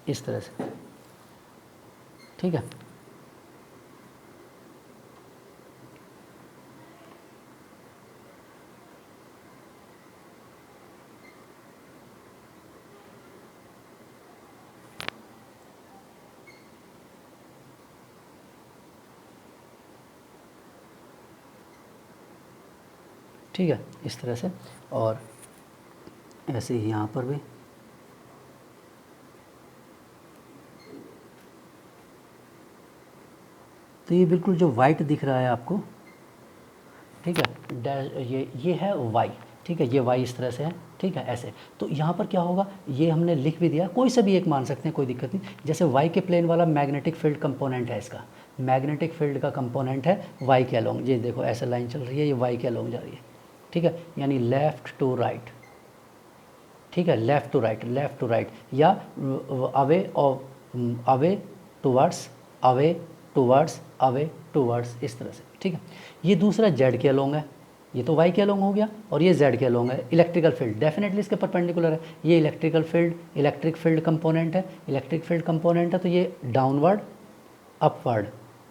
इस तरह से, ठीक है। ठीक है, इस तरह से, और ऐसे ही यहाँ पर भी। तो ये बिल्कुल जो वाइट दिख रहा है आपको, ठीक है, डैश ये है वाई, ठीक है, ये वाई इस तरह से है, ठीक है, ऐसे। तो यहाँ पर क्या होगा, ये हमने लिख भी दिया, कोई सा भी एक मान सकते हैं, कोई दिक्कत नहीं। जैसे वाई के प्लेन वाला मैग्नेटिक फील्ड कंपोनेंट है, इसका मैग्नेटिक फील्ड का कंपोनेंट है वाई के अलोंग, ये देखो ऐसे लाइन चल रही है, ये वाई के अलोंग जा रही है, ठीक है, यानी लेफ़्ट टू राइट, ठीक है, left to right, left to right, या अवे और away towards, away towards, away towards, इस तरह से, ठीक है। ये दूसरा जेड के अलोंग है, ये तो वाई के अलोंग हो गया, और ये जेड के अलोंग है। इलेक्ट्रिकल फील्ड डेफिनेटली इसके परपेंडिकुलर है, ये electrical field, electric field component है, इलेक्ट्रिक फील्ड कंपोनेंट है, तो ये डाउनवर्ड अपवर्ड,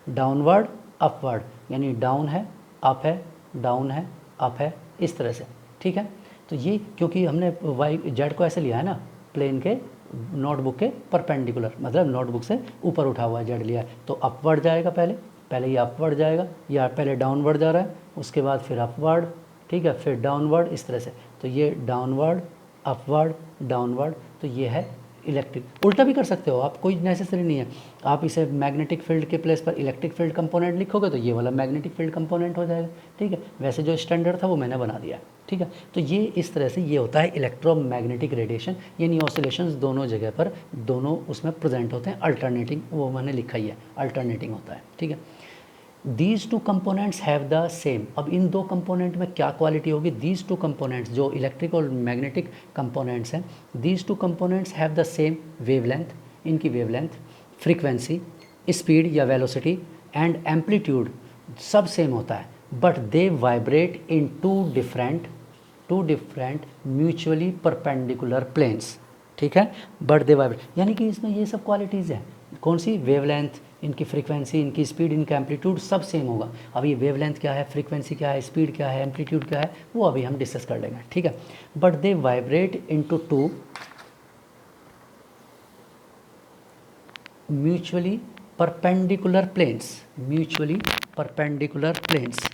डाउनवर्ड अपवर्ड, यानी डाउन है अप है, डाउन है अप है, इस तरह से, ठीक है। तो ये क्योंकि हमने वाई जेड को ऐसे लिया है ना, प्लेन के नोटबुक के परपेंडिकुलर, मतलब नोटबुक से ऊपर उठा हुआ जेड लिया है, तो अपवर्ड जाएगा, पहले पहले ये अपवर्ड जाएगा, या पहले डाउनवर्ड जा रहा है, उसके बाद फिर अपवर्ड, ठीक है, फिर डाउनवर्ड, इस तरह से। तो ये डाउनवर्ड अपवर्ड डाउनवर्ड, तो ये है इलेक्ट्रिक। उल्टा भी कर सकते हो आप, कोई नेसेसरी नहीं है। आप इसे मैग्नेटिक फील्ड के प्लेस पर इलेक्ट्रिक फील्ड कंपोनेंट लिखोगे तो ये वाला मैग्नेटिक फील्ड कंपोनेंट हो जाएगा, ठीक है। वैसे जो स्टैंडर्ड था वो मैंने बना दिया, ठीक है। तो ये इस तरह से ये होता है इलेक्ट्रोमैग्नेटिक रेडिएशन, यानी ऑसिलेशंस दोनों जगह पर, दोनों उसमें प्रेजेंट होते हैं, अल्टरनेटिंग, वो मैंने लिखा ही है, अल्टरनेटिंग होता है, ठीक है। These two components have the same, अब इन दो कंपोनेंट में क्या क्वालिटी होगी, दीज टू कंपोनेंट्स, जो इलेक्ट्रिक और मैग्नेटिक कंपोनेंट्स हैं, these two components have the same wavelength, इनकी वेवलेंथ, फ्रीक्वेंसी, स्पीड या वेलोसिटी एंड एम्पलीट्यूड सब सेम होता है, but they vibrate in two different mutually perpendicular planes, ठीक है, बट दे वाइब्रेट, यानी कि इसमें ये सब क्वालिटीज़ हैं, कौन सी, वेवलेंथ, इनकी फ्रीक्वेंसी, इनकी स्पीड, इनका एम्पलीट्यूड सब सेम होगा। अब ये वेवलेंथ क्या है, फ्रीक्वेंसी क्या है, स्पीड क्या है, एम्पलीट्यूड क्या है, वो अभी हम डिस्कस कर लेंगे, ठीक है। But they vibrate into two mutually perpendicular planes, mutually perpendicular planes,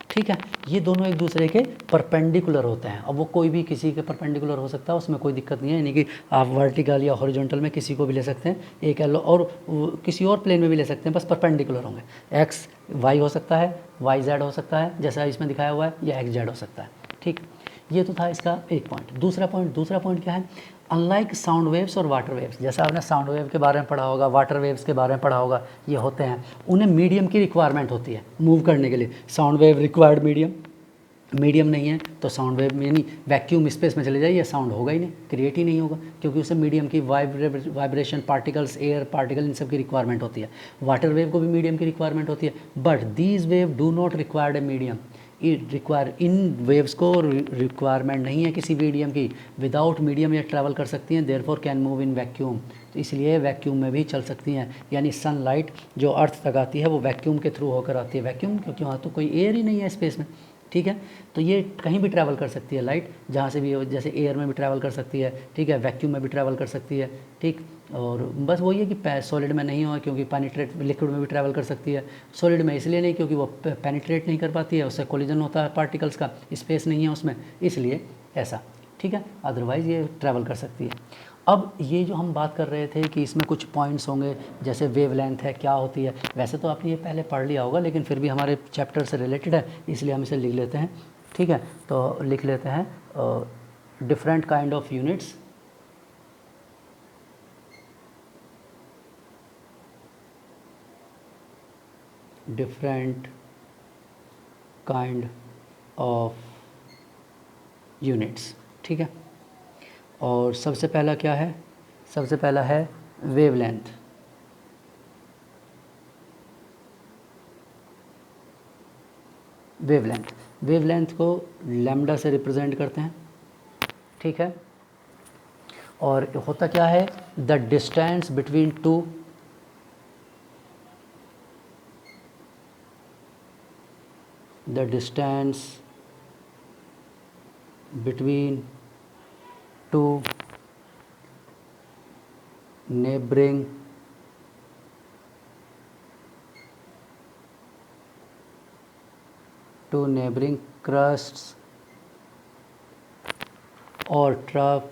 ठीक है। ये दोनों एक दूसरे के परपेंडिकुलर होते हैं। अब वो कोई भी किसी के परपेंडिकुलर हो सकता है, उसमें कोई दिक्कत नहीं है, यानी कि आप वर्टिकल या हॉरिजॉन्टल में किसी को भी ले सकते हैं, एक एलो, और किसी और प्लेन में भी ले सकते हैं, बस परपेंडिकुलर होंगे। एक्स वाई हो सकता है, वाई जेड हो सकता है जैसा इसमें दिखाया हुआ है, या एक्स जेड हो सकता है, ठीक। ये तो था इसका एक पॉइंट। दूसरा पॉइंट क्या है, अनलाइक साउंड वेव्स और वाटर वेव्स, जैसा आपने साउंड वेव के बारे में पढ़ा होगा, वाटर वेव्स के बारे में पढ़ा होगा, ये होते हैं, उन्हें मीडियम की रिक्वायरमेंट होती है मूव करने के लिए। साउंड वेव रिक्वायर्ड मीडियम नहीं है तो साउंड वेव में, यानी वैक्यूम स्पेस में चले जाइए, साउंड होगा ही नहीं, क्रिएट ही नहीं होगा, क्योंकि उसे मीडियम की वाइब्रेशन, पार्टिकल्स, एयर पार्टिकल, इन सब की रिक्वायरमेंट होती है। वाटर वेव को भी मीडियम की रिक्वायरमेंट होती है, but these wave do not required a medium, in waves को रिक्वायरमेंट नहीं है किसी मीडियम की, विदाउट मीडियम ये ट्रैवल कर सकती हैं, therefore can move in vacuum, तो इसलिए वैक्यूम में भी चल सकती हैं। यानी सनलाइट जो अर्थ तक आती है वो वैक्यूम के थ्रू होकर आती है, वैक्यूम क्योंकि वहाँ तो कोई एयर ही नहीं है स्पेस में, ठीक है। तो ये कहीं भी ट्रैवल कर सकती है लाइट, जहाँ से भी हो, जैसे एयर में भी ट्रैवल कर सकती है, ठीक है, वैक्यूम में भी ट्रैवल कर सकती है, ठीक। और बस वही है कि सॉलिड में नहीं हो, क्योंकि पेनिट्रेट, लिक्विड में भी ट्रैवल कर सकती है, सॉलिड में इसलिए नहीं क्योंकि वो पेनिट्रेट नहीं कर पाती है, उससे कोलिजन होता है पार्टिकल्स का, स्पेस नहीं है उसमें, इसलिए ऐसा, ठीक है, अदरवाइज़ ये ट्रैवल कर सकती है। अब ये जो हम बात कर रहे थे कि इसमें कुछ पॉइंट्स होंगे, जैसे वेवलेंथ है, क्या होती है, वैसे तो आपने ये पहले पढ़ लिया होगा, लेकिन फिर भी हमारे चैप्टर से रिलेटेड है, इसलिए हम इसे लिख लेते हैं, ठीक है। तो लिख लेते हैं different kind of units, different kind of units, ठीक है। और सबसे पहला क्या है, सबसे पहला है वेवलेंथ, वेवलेंथ को लैम्डा से रिप्रेजेंट करते हैं, ठीक है। और होता क्या है, the distance between two the distance between two neighboring crusts or troughs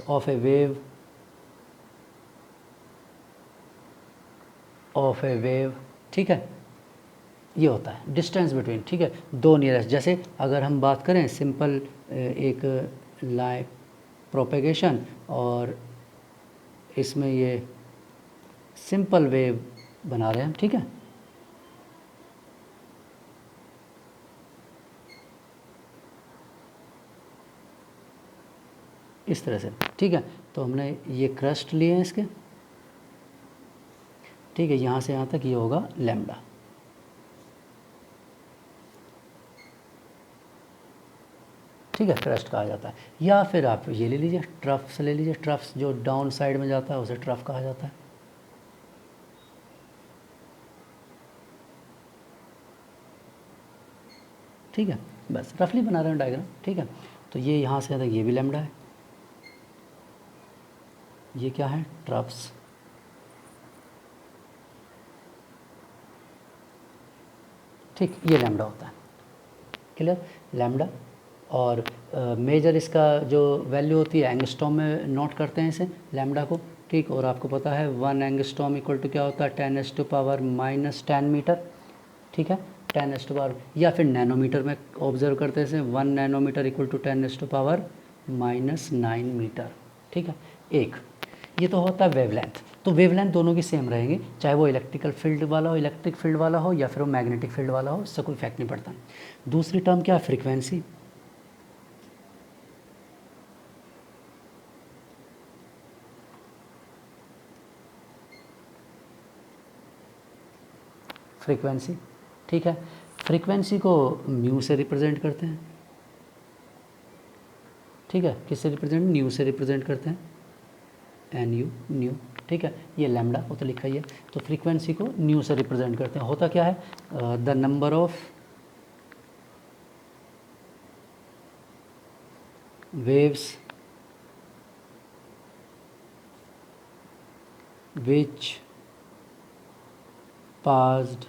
of a wave ठीक है, ये होता है डिस्टेंस बिटवीन, ठीक है, दो नियरेस्ट। जैसे अगर हम बात करें सिंपल एक लाइन प्रोपेगेशन और इसमें ये सिंपल वेव बना रहे हैं, ठीक है, इस तरह से, ठीक है। तो हमने ये क्रस्ट लिए हैं इसके, ठीक है, यहाँ से यहाँ तक ये होगा लैम्डा, ठीक है, क्रस्ट कहा जाता है। या फिर आप ये ले लीजिए, ट्रफ्स ले लीजिए, ट्रफ्स जो डाउन साइड में जाता है उसे ट्रफ कहा जाता है, ठीक है। बस रफली बना रहे हैं डायग्राम, ठीक है। तो ये यहाँ से ये भी लैम्डा है, ये क्या है, ट्रफ्स, ठीक, ये लैम्डा होता है, क्लियर, लैम्डा। और मेजर इसका जो वैल्यू होती है एंगस्ट्रॉम में नोट करते हैं इसे लैम्डा को, ठीक। और आपको पता है 1 एंगस्ट्रॉम इक्वल टू क्या होता है, 10⁻⁻10 मीटर, ठीक है, 10⁻, या फिर नैनोमीटर में ऑब्जर्व करते हैं इसे, 1 नैनोमीटर इक्वल टू 10⁻⁹ मीटर, ठीक है, एक। ये तो होता है वेवलेंथ। तो वेवलेंथ दोनों की सेम रहेंगी, चाहे वो इलेक्ट्रिक फील्ड वाला हो या फिर वो मैग्नेटिक फील्ड वाला हो, इससे कोई इफेक्ट नहीं पड़ता। दूसरी टर्म क्या है, फ्रीक्वेंसी। फ्रीक्वेंसी, ठीक है, फ्रीक्वेंसी को म्यू से रिप्रेजेंट करते हैं, ठीक है, किससे रिप्रेजेंट, न्यू से रिप्रेजेंट करते हैं, NU, न्यू, ठीक है। ये लैम्डा वो तो लिखा ही है। तो फ्रीक्वेंसी को न्यू से रिप्रेजेंट करते हैं। होता क्या है, the number of waves which passed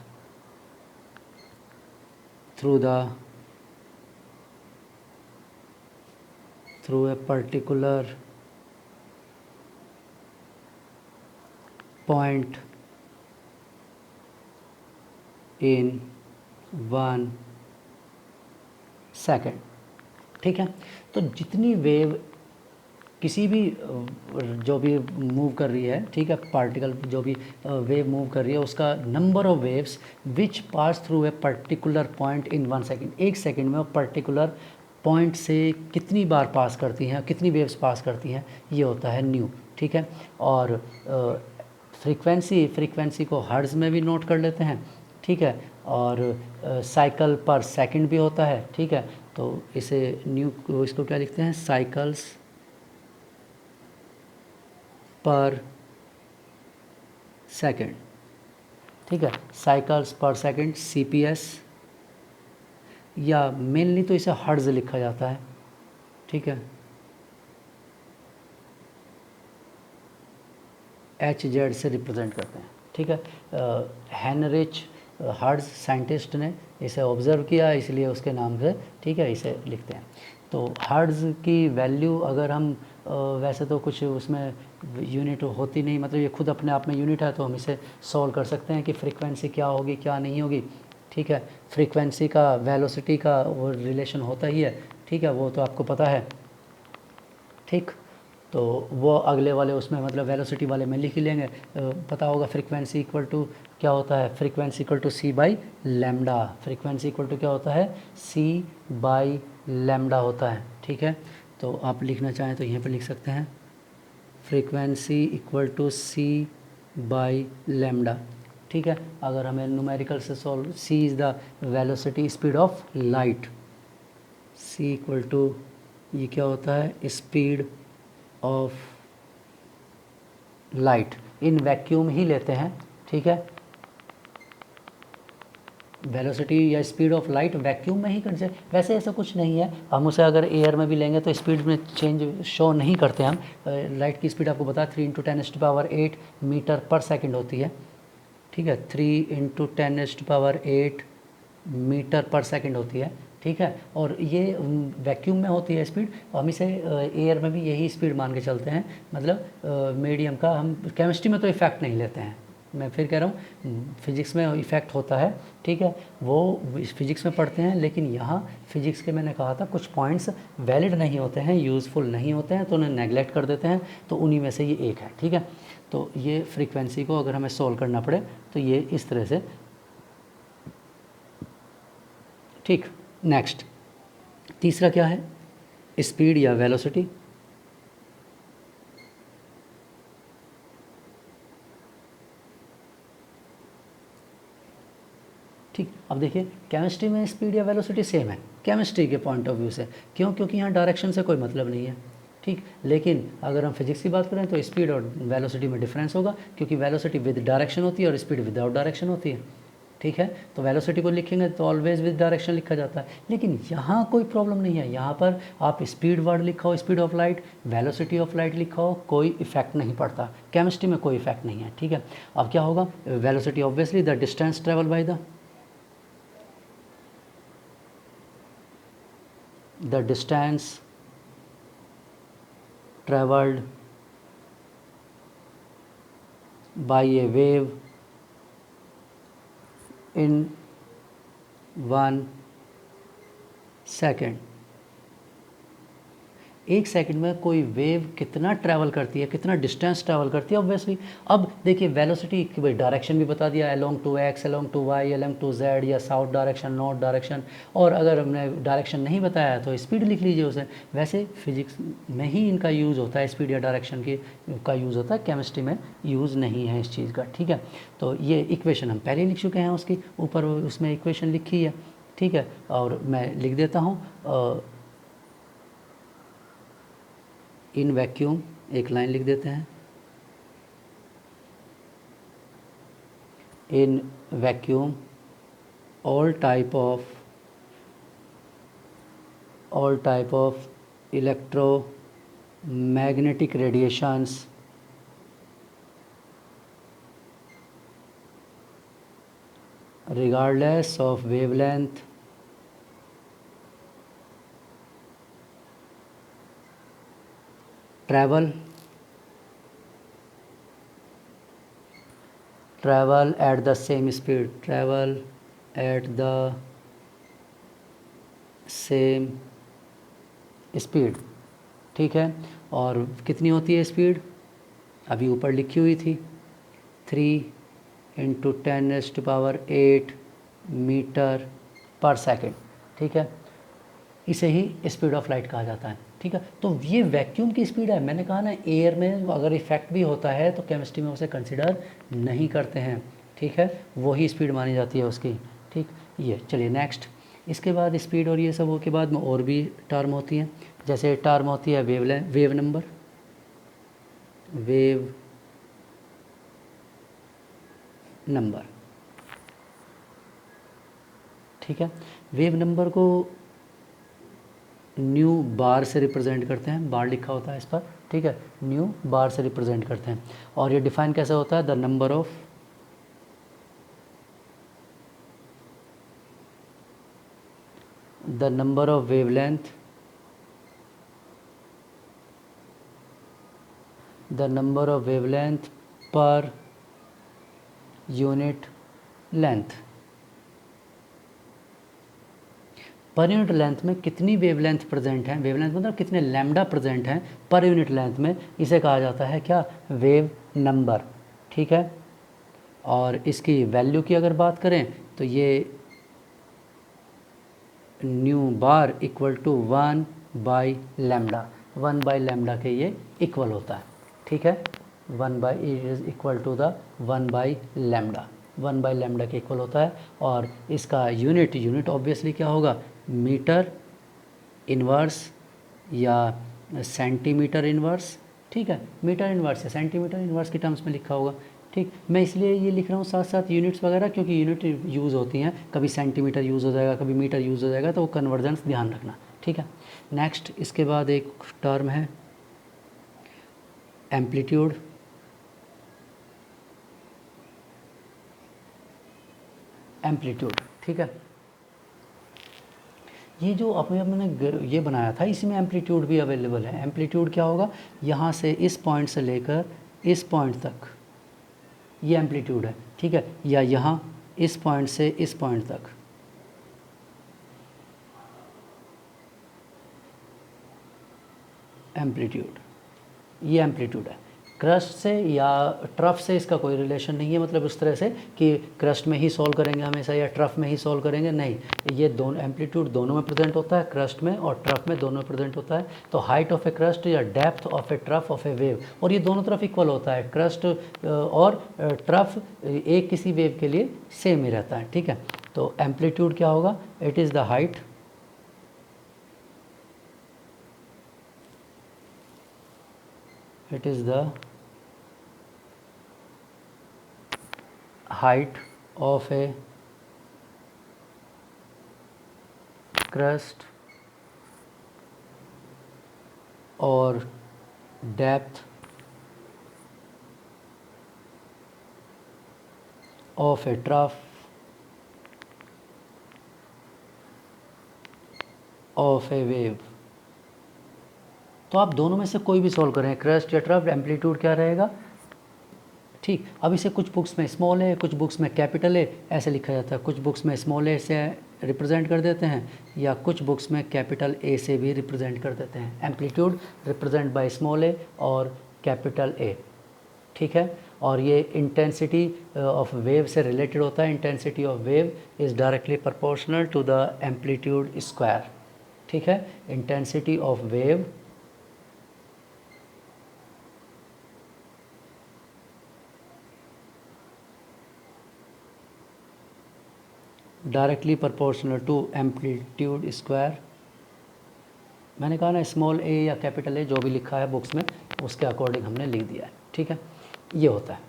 through a particular point in 1 second, ठीक है। तो जितनी वेव किसी भी जो भी मूव कर रही है, ठीक है, पार्टिकल जो भी वेव मूव कर रही है, उसका number of waves which pass through a particular point in 1 second, 1 second में वो पर्टिकुलर पॉइंट से कितनी बार पास करती हैं, कितनी वेव्स पास करती हैं, ये होता है न्यू, ठीक है। और फ्रीक्वेंसी को हर्ट्ज में भी नोट कर लेते हैं, ठीक है। और साइकिल पर सेकंड भी होता है, ठीक है। तो इसे न्यू को इसको क्या लिखते हैं, साइकिल्स पर सेकंड, ठीक है, साइकिल्स पर सेकंड, CPS, या मेनली तो इसे हर्ट्ज लिखा जाता है, ठीक है, HZ से रिप्रेजेंट करते हैं, ठीक है। हेनरिच हर्ट्ज साइंटिस्ट ने इसे ऑब्ज़र्व किया, इसलिए उसके नाम से, ठीक है, इसे लिखते हैं। तो हर्ट्ज की वैल्यू अगर हम वैसे तो कुछ उसमें यूनिट होती नहीं, मतलब ये खुद अपने आप में यूनिट है, तो हम इसे सॉल्व कर सकते हैं कि फ्रीक्वेंसी क्या होगी क्या नहीं होगी, ठीक है। फ्रीक्वेंसी का वेलोसिटी का वो रिलेशन होता ही है, ठीक है, वो तो आपको पता है, ठीक। तो वो अगले वाले उसमें मतलब वेलोसिटी वाले में लिख ही लेंगे, पता होगा फ्रीक्वेंसी इक्वल टू क्या होता है, frequency equal to C by lambda, frequency equal to क्या होता है, C बाई लैम्डा होता है, ठीक है। तो आप लिखना चाहें तो यहीं पर लिख सकते हैं, frequency equal to C by lambda, ठीक है। अगर हमें न्यूमेरिकल से solve, C is the velocity speed of light, c equal to, ये क्या होता है, speed of light in vacuum ही लेते हैं, ठीक है। वेलोसिटी या स्पीड ऑफ लाइट वैक्यूम में ही कंसिडर, वैसे ऐसा कुछ नहीं है, हम उसे अगर एयर में भी लेंगे तो स्पीड में चेंज शो नहीं करते हम। लाइट की स्पीड आपको पता है 3 × 10⁸ मीटर पर सेकंड होती है, ठीक है, 3 × 10⁸ मीटर पर सेकंड होती है, ठीक है। और ये वैक्यूम में होती है स्पीड, हम इसे एयर में भी यही स्पीड मान के चलते हैं, मतलब मीडियम का। हम केमिस्ट्री में तो इफ़ेक्ट नहीं लेते हैं, मैं फिर कह रहा हूँ फिज़िक्स में इफ़ेक्ट होता है, ठीक है, वो फिज़िक्स में पढ़ते हैं, लेकिन यहाँ फिज़िक्स के मैंने कहा था कुछ पॉइंट्स वैलिड नहीं होते हैं, यूज़फुल नहीं होते हैं, तो उन्हें नेगलेक्ट कर देते हैं, तो उन्हीं में से ये एक है, ठीक है। तो ये फ्रीक्वेंसी को अगर हमें सोल्व करना पड़े तो ये इस तरह से, ठीक। नेक्स्ट, तीसरा क्या है, स्पीड या वेलोसिटी। ठीक, अब देखिए केमिस्ट्री में स्पीड या वेलोसिटी सेम है केमिस्ट्री के पॉइंट ऑफ व्यू से, क्यों, क्योंकि यहाँ डायरेक्शन से कोई मतलब नहीं है, ठीक। लेकिन अगर हम फिजिक्स की बात करें तो स्पीड और वेलोसिटी में डिफरेंस होगा, क्योंकि वेलोसिटी विद डायरेक्शन होती है और स्पीड विदाउट डायरेक्शन होती है, ठीक है। तो वेलोसिटी को लिखेंगे तो ऑलवेज विद डायरेक्शन लिखा जाता है, लेकिन यहाँ कोई प्रॉब्लम नहीं है, यहाँ पर आप स्पीड वर्ड लिखा हो, speed of light, velocity of light लिखा हो, कोई इफेक्ट नहीं पड़ता, केमिस्ट्री में कोई इफेक्ट नहीं है, ठीक है। अब क्या होगा, velocity obviously the distance travel by the distance traveled by a wave in 1 second। एक सेकंड में कोई वेव कितना ट्रैवल करती है, कितना डिस्टेंस ट्रैवल करती है ऑब्वियसली। अब देखिए वेलोसिटी की भाई डायरेक्शन भी बता दिया, along to X, along to Y, along to Z, या साउथ डायरेक्शन, नॉर्थ डायरेक्शन, और अगर हमने डायरेक्शन नहीं बताया तो स्पीड लिख लीजिए उसे। वैसे फिजिक्स में ही इनका यूज़ होता है, स्पीड या डायरेक्शन की का यूज़ होता है, केमिस्ट्री में यूज़ नहीं है इस चीज़ का, ठीक है। तो ये इक्वेशन हम पहले लिख चुके हैं, उसकी ऊपर उसमें इक्वेशन लिखी है, ठीक है। और मैं लिख देता हूँ इन वैक्यूम, एक लाइन लिख देते हैं, in vacuum all type of electromagnetic radiations regardless of wavelength travel at the same speed, travel at the same speed, ठीक है। और कितनी होती है स्पीड, अभी ऊपर लिखी हुई थी, 3 × 10⁸ मीटर पर सेकंड, ठीक है। इसे ही स्पीड ऑफ लाइट कहा जाता है, ठीक है। तो ये वैक्यूम की स्पीड है, मैंने कहा ना एयर में अगर इफेक्ट भी होता है तो केमिस्ट्री में उसे कंसिडर नहीं करते हैं, ठीक है, वही स्पीड मानी जाती है उसकी, ठीक। ये चलिए नेक्स्ट, इसके बाद स्पीड और ये सब हो के बाद में और भी टर्म होती हैं, जैसे टर्म होती है वेव नंबर, वेव नंबर, ठीक है। वेव नंबर को न्यू बार से रिप्रेजेंट करते हैं, बार लिखा होता है इस पर, ठीक है, न्यू बार से रिप्रेजेंट करते हैं। और ये डिफाइन कैसे होता है, the number of wavelength, the number of wavelength per unit length, per unit length में कितनी वेवलेंथ प्रेजेंट है, वेवलेंथ मतलब कितने लैम्डा प्रेजेंट हैं पर यूनिट लेंथ में, इसे कहा जाता है क्या, वेव नंबर, ठीक है। और इसकी वैल्यू की अगर बात करें तो ये न्यू बार इक्वल टू 1/λ, 1/λ के ये इक्वल होता है, ठीक है, 1 इज इक्वल टू द 1/λ, 1/λ के इक्वल होता है। और इसका यूनिट ऑब्वियसली क्या होगा, मीटर इन्वर्स या सेंटीमीटर इन्वर्स, ठीक है, मीटर इन्वर्स या सेंटीमीटर इन्वर्स के टर्म्स में लिखा होगा। ठीक, मैं इसलिए ये लिख रहा हूँ साथ साथ यूनिट्स वगैरह, क्योंकि यूनिट यूज़ होती हैं, कभी सेंटीमीटर यूज़ हो जाएगा, कभी मीटर यूज़ हो जाएगा, तो वो कन्वर्जेंस ध्यान रखना। ठीक है, नेक्स्ट इसके बाद एक टर्म है एम्पलीट्यूड। एम्पलीट्यूड, ठीक है, ये जो हमने ये बनाया था इसमें एम्पलीट्यूड भी अवेलेबल है। एम्पलीट्यूड क्या होगा, यहाँ से इस पॉइंट से लेकर इस पॉइंट तक ये एम्पलीट्यूड है, ठीक है, या यहाँ इस पॉइंट से इस पॉइंट तक, एम्पलीट्यूड, ये एम्पलीट्यूड है। क्रस्ट से या ट्रफ से इसका कोई रिलेशन नहीं है, मतलब उस तरह से कि क्रस्ट में ही सॉल्व करेंगे हमेशा या ट्रफ में ही सॉल्व करेंगे, नहीं, ये दोनों एम्पलीट्यूड दोनों में प्रेजेंट होता है, क्रस्ट में और ट्रफ में, दोनों में प्रेजेंट होता है। तो हाइट ऑफ ए क्रस्ट या depth of A trough of A wave, और ये दोनों तरफ इक्वल होता है, क्रस्ट और ट्रफ एक किसी वेव के लिए सेम ही रहता है। ठीक है, तो एम्पलीट्यूड क्या होगा, it is the height height of a crust or depth of a trough of a wave। तो आप दोनों में से कोई भी सॉल्व करें, क्रस्ट या ट्रफ, एम्पलीट्यूड क्या रहेगा। ठीक, अब इसे कुछ बुक्स में स्मॉल है, कुछ बुक्स में कैपिटल है ऐसे लिखा जाता है, कुछ बुक्स में स्मॉल ए से रिप्रेजेंट कर देते हैं या कुछ बुक्स में कैपिटल ए से भी रिप्रेजेंट कर देते हैं। Amplitude represent by small A और कैपिटल ए, ठीक है, और ये इंटेंसिटी ऑफ वेव से रिलेटेड होता है। Intensity of wave is directly proportional to the amplitude square. ठीक है, intensity of wave directly proportional to amplitude square. मैंने कहा ना स्मॉल ए या कैपिटल ए जो भी लिखा है बुक्स में उसके अकॉर्डिंग हमने लिख दिया है। ठीक है, ये होता है,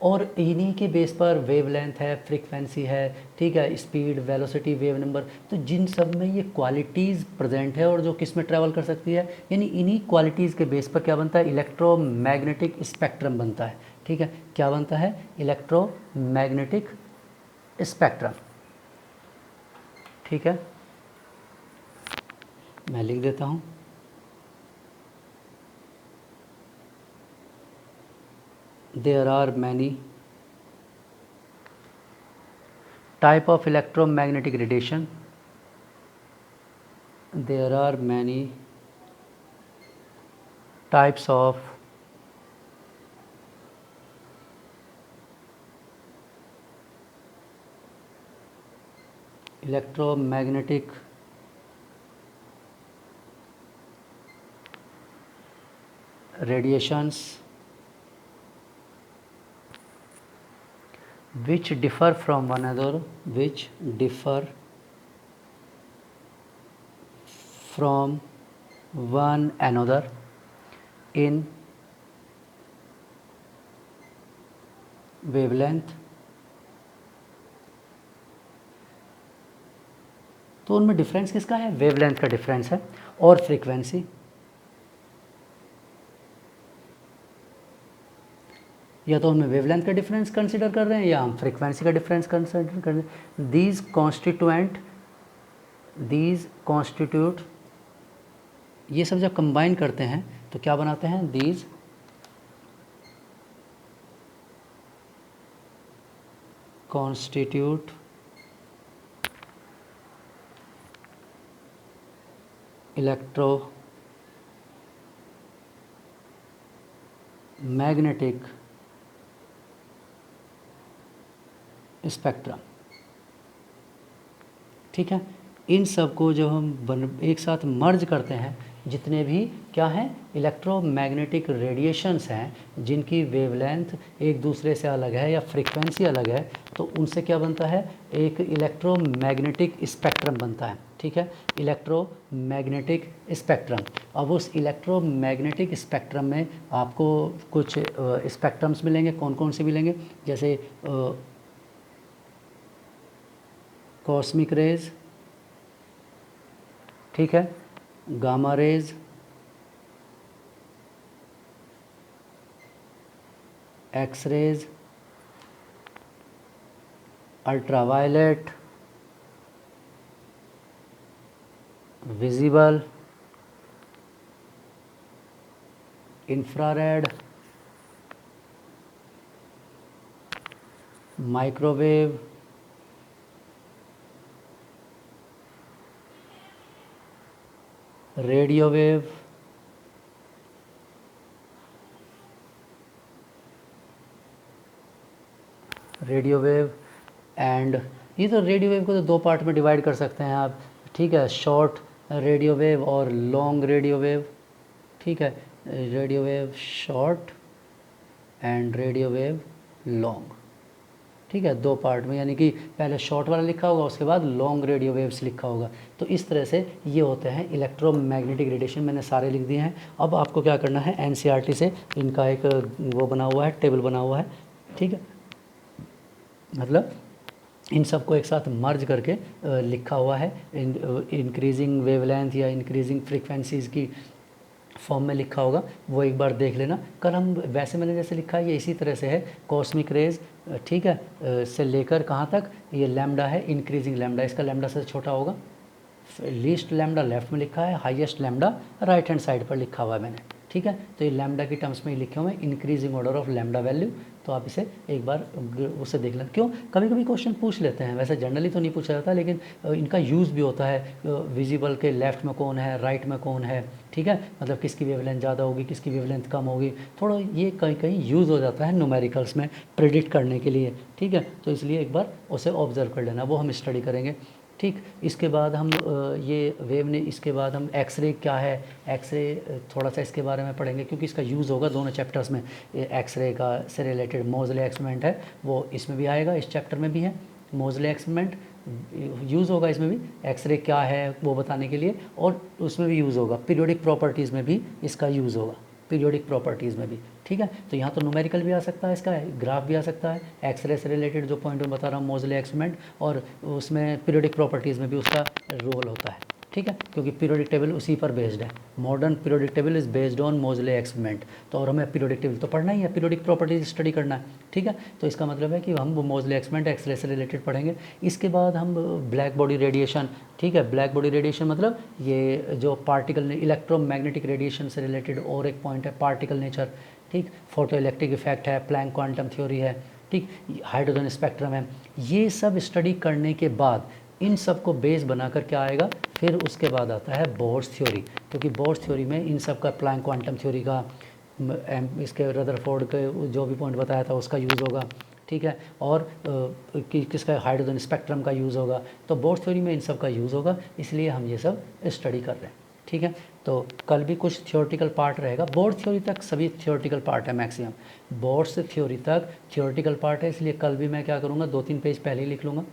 और इन्हीं के बेस पर वेवलेंथ है, फ्रीक्वेंसी है, ठीक है, स्पीड, वेलोसिटी, वेव नंबर, तो जिन सब में ये क्वालिटीज़ प्रेजेंट है और जो किस में ट्रैवल कर सकती है, यानी इन्हीं क्वालिटीज़ के बेस पर क्या बनता है, इलेक्ट्रोमैग्नेटिक स्पेक्ट्रम बनता है। ठीक है, क्या बनता है, इलेक्ट्रोमैग्नेटिक स्पेक्ट्रम। ठीक है, मैं लिख देता हूँ, there are many type of electromagnetic radiation, there are many types of electromagnetic radiations which differ from one another, which differ from one another in wavelength। तो उनमें डिफरेंस किसका है, वेवलेंथ का डिफरेंस है, और फ्रीक्वेंसी, या तो उनमें वेवलेंथ का डिफरेंस कंसिडर कर रहे हैं या हम फ्रीक्वेंसी का डिफरेंस कंसिडर कर रहे हैं। दीज कॉन्स्टिट्यूट, ये सब जब कंबाइन करते हैं तो क्या बनाते हैं, दीज कॉन्स्टिट्यूट इलेक्ट्रोमैग्नेटिक स्पेक्ट्रम। ठीक है, इन सब को जब हम एक साथ मर्ज करते हैं, जितने भी क्या हैं इलेक्ट्रोमैग्नेटिक रेडिएशंस हैं जिनकी वेवलेंथ एक दूसरे से अलग है या फ्रीक्वेंसी अलग है, तो उनसे क्या बनता है, एक इलेक्ट्रोमैग्नेटिक स्पेक्ट्रम बनता है। ठीक है, इलेक्ट्रोमैग्नेटिक स्पेक्ट्रम। अब उस इलेक्ट्रोमैग्नेटिक स्पेक्ट्रम में आपको कुछ स्पेक्ट्रम्स मिलेंगे। कौन कौन से मिलेंगे? जैसे कॉस्मिक रेज, ठीक है, gamma rays, X rays, ultraviolet, visible, infrared, microwave, radio wave, radio wave and ये तो रेडियो वेव को तो 2 पार्ट में डिवाइड कर सकते हैं आप, ठीक है, शॉर्ट रेडियो वेव और लॉन्ग रेडियो वेव, ठीक है, radio wave short and radio wave long, ठीक है, 2 पार्ट में, यानी कि पहले शॉर्ट वाला लिखा होगा, उसके बाद लॉन्ग रेडियो वेव्स लिखा होगा। तो इस तरह से ये होते हैं इलेक्ट्रोमैग्नेटिक रेडिएशन। मैंने सारे लिख दिए हैं। अब आपको क्या करना है, एनसीईआरटी से इनका एक वो बना हुआ है, टेबल बना हुआ है, ठीक है, मतलब इन सबको एक साथ मर्ज करके लिखा हुआ है, इंक्रीजिंग वेवलेंथ या इंक्रीजिंग फ्रीक्वेंसीज़ की फॉर्म में लिखा होगा, वो एक बार देख लेना। कल हम वैसे मैंने जैसे लिखा है ये इसी तरह से है, कॉस्मिक रेज, ठीक है, से लेकर कहाँ तक, ये लैम्डा है, इंक्रीजिंग लैम्डा, इसका लैम्डा से छोटा होगा, लीस्ट लैम्डा लेफ्ट में लिखा है, highest lambda right hand side पर लिखा हुआ है मैंने, ठीक है। तो ये लैम्डा की टर्म्स में ही लिखे हुए हैं, increasing order of lambda value. तो आप इसे एक बार उससे देख लें। क्यों, कभी कभी क्वेश्चन पूछ लेते हैं, वैसे जनरली तो नहीं पूछा जाता, लेकिन इनका यूज़ भी होता है। विजिबल के लेफ़्ट में कौन है, राइट में कौन है, ठीक है, मतलब किसकी वेवलेंथ ज़्यादा होगी, किसकी वेवलेंथ कम होगी, थोड़ा ये कहीं कहीं यूज़ हो जाता है न्यूमेरिकल्स में प्रेडिक्ट करने के लिए, ठीक है। तो इसलिए एक बार उसे ऑब्जर्व कर लेना, वो हम स्टडी करेंगे, ठीक। इसके बाद हम ये वेव ने, इसके बाद हम एक्सरे क्या है, एक्सरे थोड़ा सा इसके बारे में पढ़ेंगे, क्योंकि इसका यूज़ होगा दोनों चैप्टर्स में। एक्सरे का से रिलेटेड मोज़ले एक्सपेरिमेंट है, वो इसमें भी आएगा, इस चैप्टर में भी है। मोज़ले एक्सपेरिमेंट यूज़ होगा इसमें भी, एक्सरे क्या है वो बताने के लिए, और उसमें भी यूज़ होगा, पीरियोडिक प्रॉपर्टीज़ में भी इसका यूज़ होगा, पीरियोडिक प्रॉपर्टीज़ में भी, ठीक है। तो यहाँ तो न्यूमेरिकल भी आ सकता है, इसका ग्राफ भी आ सकता है, एक्सरे से रिलेटेड जो पॉइंट मैं बता रहा हूँ मोज़ले एक्सपेरिमेंट, और उसमें पीरियोडिक प्रॉपर्टीज़ में भी उसका रोल होता है, ठीक है, क्योंकि पीरियोडिक टेबल उसी पर बेस्ड है। Modern periodic table is based on Moseley experiment. तो और हमें पीरियोडिक टेबल तो पढ़ना ही है, पीरियोडिक प्रॉपर्टीज स्टडी करना है, ठीक है। तो इसका मतलब है कि हम वो मोज़ले एक्सपेरिमेंट एक्सरे से रिलेटेड पढ़ेंगे। इसके बाद हम ब्लैक बॉडी रेडिएशन, ठीक है, ब्लैक बॉडी रेडिएशन मतलब ये जो पार्टिकल इलेक्ट्रोमैग्नेटिक रेडिएशन से रिलेटेड और एक पॉइंट है पार्टिकल नेचर, ठीक, फोटो इलेक्ट्रिक इफेक्ट है, प्लैंक क्वांटम थ्योरी है, ठीक, हाइड्रोजन स्पेक्ट्रम है। ये सब स्टडी करने के बाद इन सब को बेस बनाकर क्या आएगा, फिर उसके बाद आता है बोर्स थ्योरी, क्योंकि बोर्स थ्योरी में इन सब का प्लैंक क्वांटम थ्योरी का, इसके रदरफोर्ड के जो भी पॉइंट बताया था उसका यूज़ होगा, ठीक है, और किसका हाइड्रोजन स्पेक्ट्रम का यूज़ होगा। तो बोर्स थ्योरी में इन सब का यूज़ होगा, इसलिए हम ये सब स्टडी कर रहे हैं, ठीक है। तो कल भी कुछ थियोरेटिकल पार्ट रहेगा, बोर्ड थ्योरी तक सभी थियोरेटिकल पार्ट है मैक्सिमम, बोर्ड से थ्योरी तक थियोरेटिकल पार्ट है, इसलिए कल भी मैं क्या करूँगा 2-3 पेज पहले ही लिख लूँगा,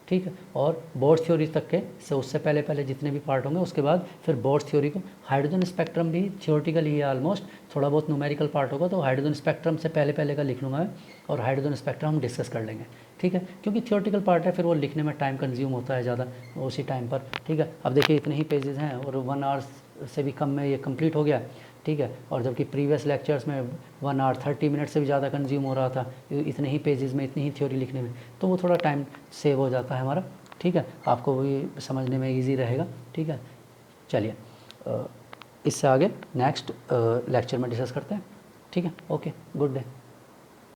ठीक है। और बोर्ड थ्योरी तक के से उससे पहले पहले जितने भी पार्ट होंगे उसके बाद फिर बोर्ड थ्योरी को, हाइड्रोजन स्पेक्ट्रम भी थियोरेटिकल ही है ऑलमोस्ट, थोड़ा बहुत न्यूमेरिकल पार्ट होगा, तो हाइड्रोजन स्पेक्ट्रम से पहले पहले का लिख लूँगा मैं, और हाइड्रोजन स्पेक्ट्रम हम डिस्कस कर लेंगे, ठीक है, क्योंकि थियोरेटिकल पार्ट है, फिर वो लिखने में टाइम कंज्यूम होता है ज़्यादा उसी टाइम पर, ठीक है। अब देखिए इतने ही पेजेस हैं और 1 आवर से भी कम में ये कंप्लीट हो गया, ठीक है, और जबकि प्रीवियस लेक्चर्स में 1 आवर 30 मिनट से भी ज़्यादा कंज्यूम हो रहा था इतने ही पेजेस में, इतनी ही थ्योरी लिखने में, तो वो थोड़ा टाइम सेव हो जाता है हमारा, ठीक है, आपको भी समझने में इजी रहेगा, ठीक है। चलिए इससे आगे नेक्स्ट लेक्चर में डिस्कस करते हैं, ठीक है, ओके, गुड डे।